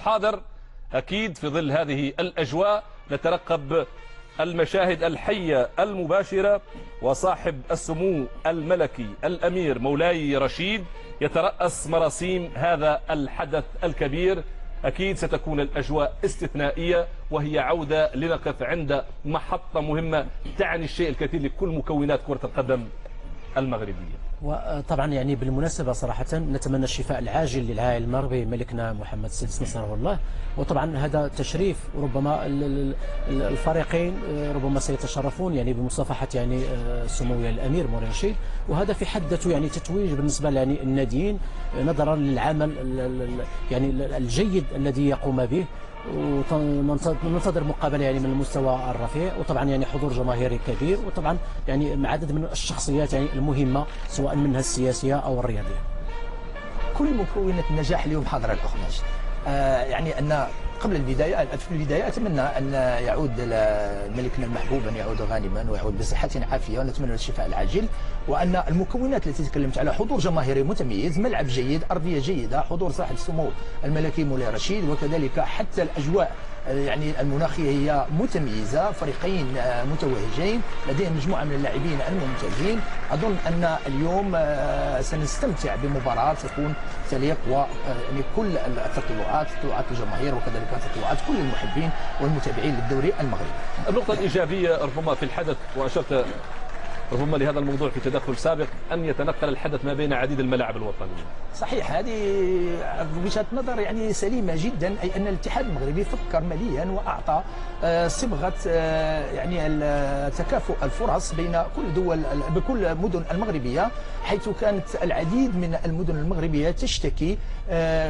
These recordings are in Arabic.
الحاضر أكيد في ظل هذه الأجواء نترقب المشاهد الحية المباشرة، وصاحب السمو الملكي الأمير مولاي رشيد يترأس مراسيم هذا الحدث الكبير. أكيد ستكون الأجواء استثنائية، وهي عودة لنقف عند محطة مهمة تعني الشيء الكثير لكل مكونات كرة القدم المغربية. وطبعا يعني بالمناسبة صراحة نتمنى الشفاء العاجل للعائل المغربي ملكنا محمد السادس نصره الله. وطبعا هذا تشريف، وربما الفريقين ربما سيتشرفون يعني بمصافحة يعني سمو الأمير مولاي رشيد، وهذا في حد ذاته يعني تتويج بالنسبة يعني الناديين نظرا للعمل يعني الجيد الذي يقوم به، وننتظر مقابله يعني من المستوى الرفيع، وطبعا يعني حضور جماهيري كبير، وطبعا يعني مع عدد من الشخصيات يعني المهمه سواء منها السياسيه او الرياضيه. كل مكونات النجاح اليوم حاضره الاخ ماجد. يعني ان قبل البداية في البداية أتمنى أن يعود ملكنا المحبوب، أن يعود غانما ويعود بصحة عافية، ونتمنى له الشفاء العاجل، وأن المكونات التي تكلمت على حضور جماهيري متميز، ملعب جيد، أرضية جيدة، حضور صاحب السمو الملكي مولاي رشيد، وكذلك حتى الأجواء يعني المناخية هي متميزة، فريقين متوهجين، لديهم مجموعة من اللاعبين الممتازين. أظن أن اليوم سنستمتع بمباراة تكون تليق يعني كل التطلعات، تطلعات الجماهير، وكذلك تطلعات كل المحبين والمتابعين للدوري المغربي. النقطة الإيجابية ربما في الحدث، وأشرت ربما لهذا الموضوع في تدخل سابق، أن يتنقل الحدث ما بين عديد الملاعب الوطنية. صحيح، هذه وجهة نظر يعني سليمة جدا، أي أن الاتحاد المغربي فكر مليا وأعطى صبغة يعني تكافؤ الفرص بين بكل المدن المغربية، حيث كانت العديد من المدن المغربية تشتكي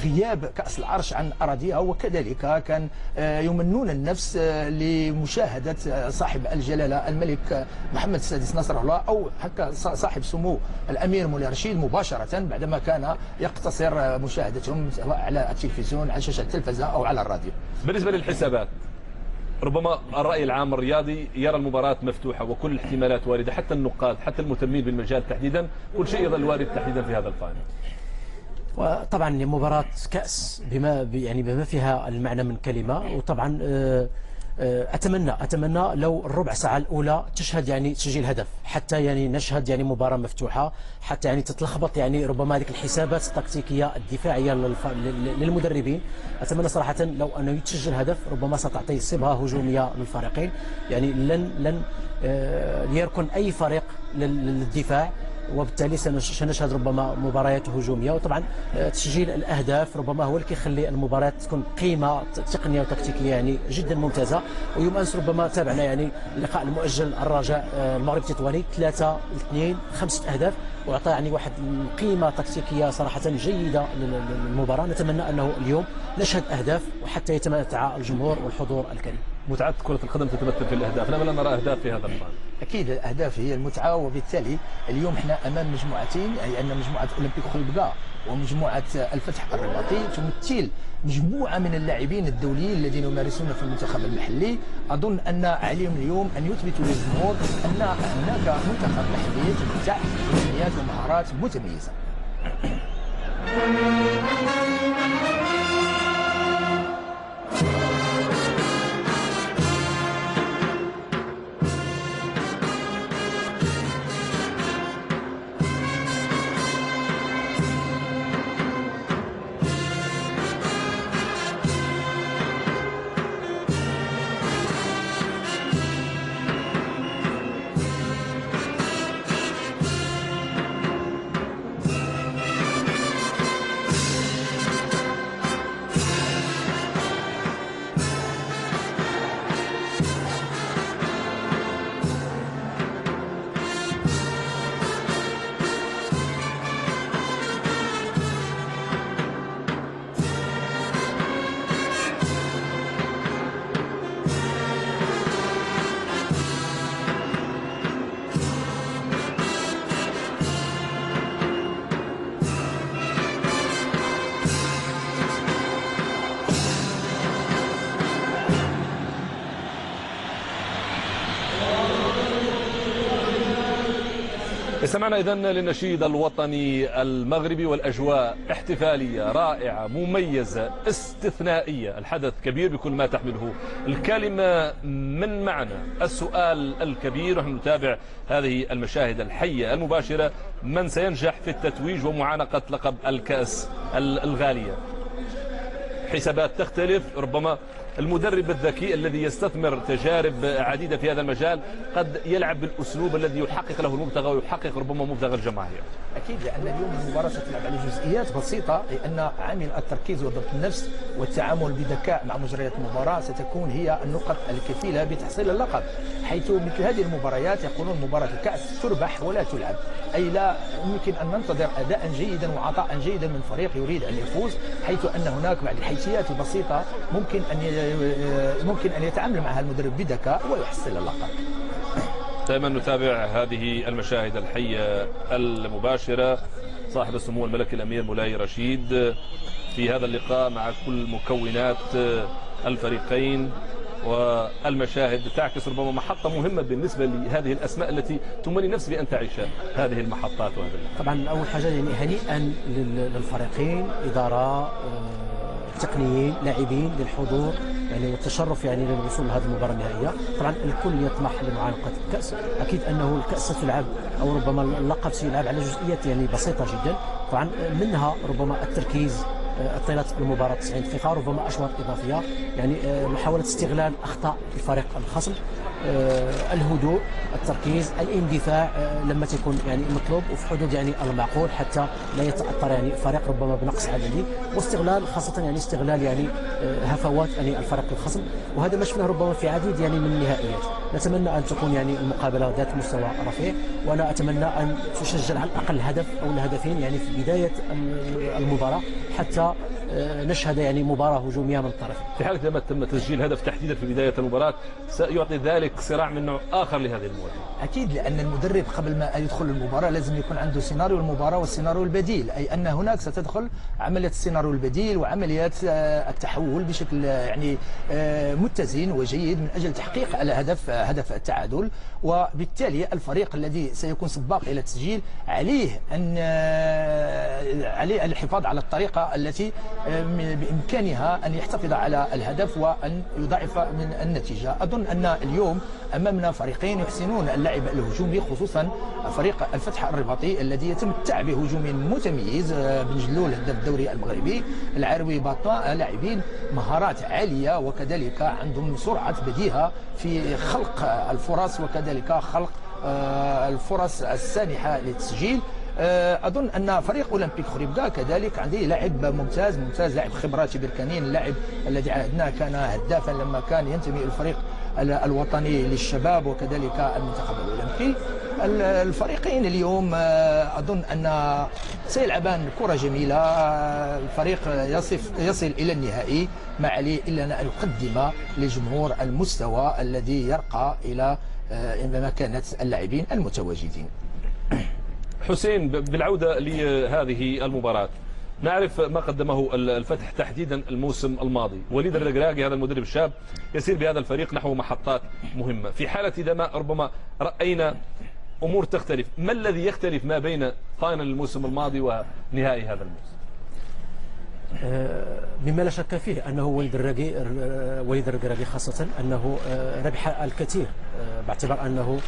غياب كأس العرش عن أراضيها، وكذلك كان يمنون النفس لمشاهدة صاحب الجلالة الملك محمد السادس نصره الله، أو حتى صاحب سمو الأمير مولاي رشيد مباشرة، بعدما كان يقتصر مشاهدتهم سواء على التلفزيون، على شاشة التلفزة أو على الراديو. بالنسبة للحسابات، ربما الرأي العام الرياضي يرى المباراة مفتوحة وكل الاحتمالات واردة، حتى النقاد حتى المهتمين بالمجال تحديدا، كل شيء يظل وارد تحديدا في هذا الفاينل. وطبعا مباراة كأس بما فيها المعنى من كلمة، وطبعا أتمنى لو الربع ساعة الأولى تشهد يعني تسجيل هدف، حتى يعني نشهد يعني مباراة مفتوحة، حتى يعني تتلخبط يعني ربما هذه الحسابات التكتيكية الدفاعية للمدربين. أتمنى صراحة لو أنه يتسجل هدف، ربما ستعطي صبغة هجومية للفريقين، يعني لن يركن أي فريق للدفاع، وبالتالي سنشهد ربما مباريات هجوميه. وطبعا تسجيل الاهداف ربما هو اللي كيخلي المباريات تكون قيمه تقنيه وتكتيكيه يعني جدا ممتازه. ويوم امس ربما تابعنا يعني اللقاء المؤجل الرجاء المغرب التطواني 3-2 5 اهداف، واعطى يعني واحد قيمه تكتيكيه صراحه جيده للمباراه. نتمنى انه اليوم نشهد اهداف، وحتى يتمتع الجمهور والحضور الكريم. متعة كرة القدم تتمثل في الأهداف، لا نرى أهداف في هذا المباراة. أكيد الأهداف هي المتعة، وبالتالي اليوم احنا أمام مجموعتين، أي أن مجموعة أولمبيك خلبقة ومجموعة الفتح الرباطي تمثل مجموعة من اللاعبين الدوليين الذين يمارسون في المنتخب المحلي. أظن أن عليهم اليوم أن يثبتوا للجمهور أن هناك منتخب محلي يتمتع بإمكانيات ومهارات متميزة. استمعنا إذن للنشيد الوطني المغربي، والأجواء احتفالية رائعة مميزة استثنائية. الحدث كبير بكل ما تحمله الكلمة من معنى. السؤال الكبير، ونحن نتابع هذه المشاهد الحية المباشرة، من سينجح في التتويج ومعانقة لقب الكأس الغالية؟ حسابات تختلف. ربما المدرب الذكي الذي يستثمر تجارب عديدة في هذا المجال قد يلعب بالأسلوب الذي يحقق له المبتغى ويحقق ربما مبتغى الجماهير. أكيد، لأن اليوم المباراة ستلعب على جزئيات بسيطة، لأن عامل التركيز وضبط النفس والتعامل بذكاء مع مجريات المباراة ستكون هي النقط الكفيلة بتحصيل اللقب، حيث مثل هذه المباريات يقولون مباراة الكأس تربح ولا تلعب، أي لا يمكن أن ننتظر أداء جيدا وعطاء جيدا من فريق يريد أن يفوز، حيث أن هناك بعض الحيثيات البسيطة ممكن أن يتعامل معها المدرب بذكاء ويحصل اللقب. دائما نتابع هذه المشاهد الحية المباشرة. صاحب السمو الملكي الأمير مولاي رشيد في هذا اللقاء مع كل مكونات الفريقين، والمشاهد تعكس ربما محطة مهمة بالنسبة لهذه الأسماء التي تمني نفسي بأن تعيش هذه المحطات. وهذا طبعا أول حاجة يعني هنيئا للفريقين، إدارة، تقنيين، لاعبين، للحضور يعني والتشرف يعني للوصول لهذه المباراة النهائية. طبعا الكل يطمح لمعانقة الكأس، أكيد أنه الكأس ستلعب أو ربما اللقب سيلعب على جزئيات يعني بسيطة جدا، طبعا منها ربما التركيز طيلة المباراة 90 دقيقة، ربما أشواط إضافية، يعني محاولة استغلال أخطاء الفريق الخصم، الهدوء، التركيز، الاندفاع لما تكون يعني مطلوب وفي حدود يعني المعقول حتى لا يتأثر يعني الفريق ربما بنقص عددي، واستغلال خاصة يعني استغلال يعني هفوات يعني الفريق الخصم، وهذا ما شفناه ربما في عديد يعني من النهائيات. نتمنى أن تكون يعني المقابلة ذات مستوى رفيع، وأنا أتمنى أن تسجل على الأقل هدف أو الهدفين يعني في بداية المباراة حتى نشهد يعني مباراة هجومية من الطرفين. في حالة لما تم تسجيل هدف تحديدا في بداية المباراة سيعطي ذلك صراع من نوع آخر لهذه المواجهة. أكيد، لأن المدرب قبل ما يدخل المباراة لازم يكون عنده سيناريو المباراة والسيناريو البديل، أي أن هناك ستدخل عملية السيناريو البديل وعمليات التحول بشكل يعني متزن وجيد من أجل تحقيق هدف التعادل، وبالتالي الفريق الذي سيكون سباق إلى التسجيل عليه الحفاظ على الطريقة التي بإمكانها أن يحتفظ على الهدف وأن يضاعف من النتيجة. أظن أن اليوم أمامنا فريقين يحسنون اللعب الهجومي، خصوصا فريق الفتح الرباطي الذي يتمتع بهجوم متميز، بن جلول هداف الدوري المغربي، العروي باطا، لاعبين مهارات عالية وكذلك عندهم سرعة بديهة في خلق الفرص وكذلك خلق الفرص السانحة للتسجيل. أظن أن فريق أولمبيك خريبكا كذلك عنده لاعب ممتاز لاعب خبرات بركانين، اللاعب الذي عهدناه كان هدافا لما كان ينتمي إلى الفريق الوطني للشباب وكذلك المنتخب الأولمبي. الفريقين اليوم أظن أن سيلعبان كرة جميلة، الفريق يصل إلى النهائي، ما عليه إلا أن يقدم للجمهور المستوى الذي يرقى إلى مكانة اللاعبين المتواجدين. حسين، بالعودة لهذه المباراة، نعرف ما قدمه الفتح تحديدا الموسم الماضي. وليد الركراكي هذا المدرب الشاب يسير بهذا الفريق نحو محطات مهمة. في حالة إذا ما ربما رأينا أمور تختلف، ما الذي يختلف ما بين فاينل الموسم الماضي ونهائي هذا الموسم؟ مما لا شك فيه أنه وليد الركراكي خاصة أنه ربح الكثير، باعتبار أنه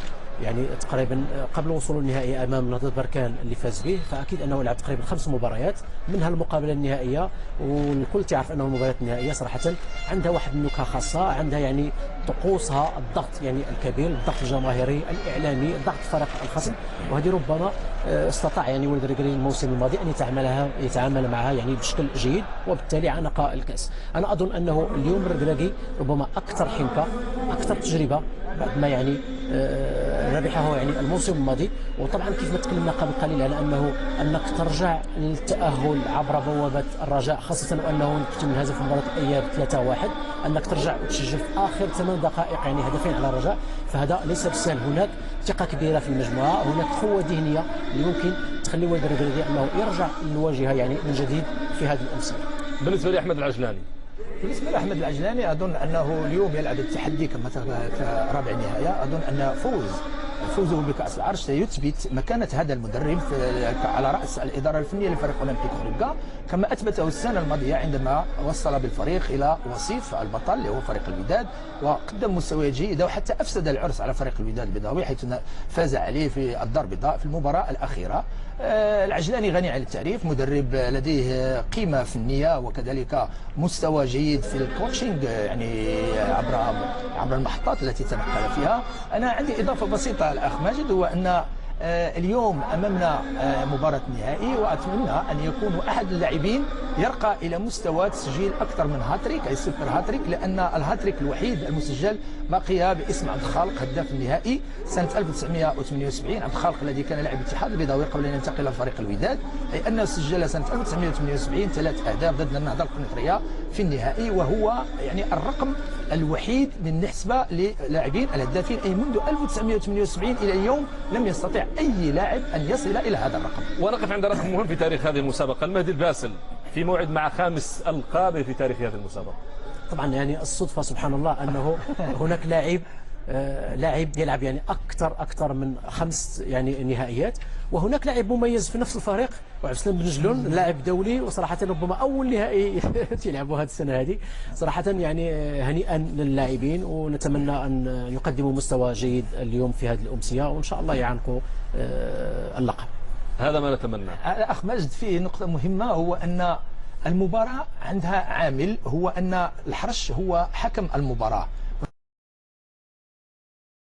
يعني تقريبا قبل وصول النهائي امام نهضة بركان اللي فاز به، فاكيد انه لعب تقريبا 5 مباريات منها المقابله النهائيه، والكل تعرف انه المباريات النهائيه صراحه عندها واحد النكهه خاصه، عندها يعني طقوسها، الضغط يعني الكبير، الضغط الجماهيري الاعلامي، الضغط فريق الخصم، وهذه ربما استطاع يعني وليد الركراكي الموسم الماضي ان يتعامل معها يعني بشكل جيد، وبالتالي عانق الكاس. انا اظن انه اليوم الركراكي ربما اكثر حنكه، اكثر تجربه بعد ما يعني ربحه يعني الموسم الماضي. وطبعا كيف ما تكلمنا قبل قليل على انك ترجع للتاهل عبر بوابه الرجاء، خاصه وانه كنت منهزم في مباراه الاياب 3-1، انك ترجع وتسجل في اخر 8 دقائق يعني هدفين على الرجاء، فهذا ليس بالسهل. هناك ثقه كبيره في المجموعه، هناك قوه ذهنيه اللي ممكن تخلي وليد الركراكي انه يرجع للواجهه يعني من جديد في هذه الامسيه. بالنسبه لاحمد العجلاني، بالنسبة لأحمد العجلاني أظن أنه اليوم يلعب التحدي كما كرابع نهاية. أظن أن فوز فوزه بكأس العرش سيثبت مكانة هذا المدرب على رأس الإدارة الفنية لفريق أولمبيك خريبكا، كما أثبته السنة الماضية عندما وصل بالفريق إلى وصيف البطل اللي هو فريق الوداد، وقدم مستويات جيدة، وحتى أفسد العرس على فريق الوداد البيضاوي حيث فاز عليه في الدار البيضاء في المباراة الأخيرة. العجلاني غني عن التعريف، مدرب لديه قيمة فنية وكذلك مستوى جيد في الكوتشنج، يعني عبر المحطات التي تنقل فيها. أنا عندي إضافة بسيطة الأخ ماجد، هو أن اليوم أمامنا مباراة نهائي، وأتمنى أن يكون أحد اللاعبين يرقى إلى مستوى تسجيل أكثر من هاتريك، أي سوبر هاتريك، لأن الهاتريك الوحيد المسجل بقي باسم عبد الخالق هداف النهائي سنة 1978. عبد الخالق الذي كان لاعب الاتحاد البيضاوي قبل أن ينتقل لفريق الوداد، أي أنه سجل سنة 1978 3 أهداف ضد النهضة القنيطرية في النهائي، وهو يعني الرقم الوحيد بالنسبة للاعبين الهدافين، أي منذ 1978 إلى اليوم لم يستطع أي لاعب أن يصل إلى هذا الرقم. ونقف عند رقم مهم في تاريخ هذه المسابقة. المهدي الباسل في موعد مع خامس ألقاب في تاريخ هذه المسابقة. طبعا يعني الصدفة سبحان الله أنه هناك لاعب يلعب يعني أكثر من 5 يعني نهائيات، وهناك لاعب مميز في نفس الفريق وعبد السلام بن جلون، لاعب دولي، وصراحة ربما أول نهائي يلعبوا هذه السنة هذه. صراحة يعني هنيئا للاعبين، ونتمنى أن يقدموا مستوى جيد اليوم في هذه الأمسية، وإن شاء الله يعانقوا اللقب. هذا ما نتمنى. أخ ماجد، فيه نقطة مهمة، هو أن المباراة عندها عامل، هو أن الحرش هو حكم المباراة.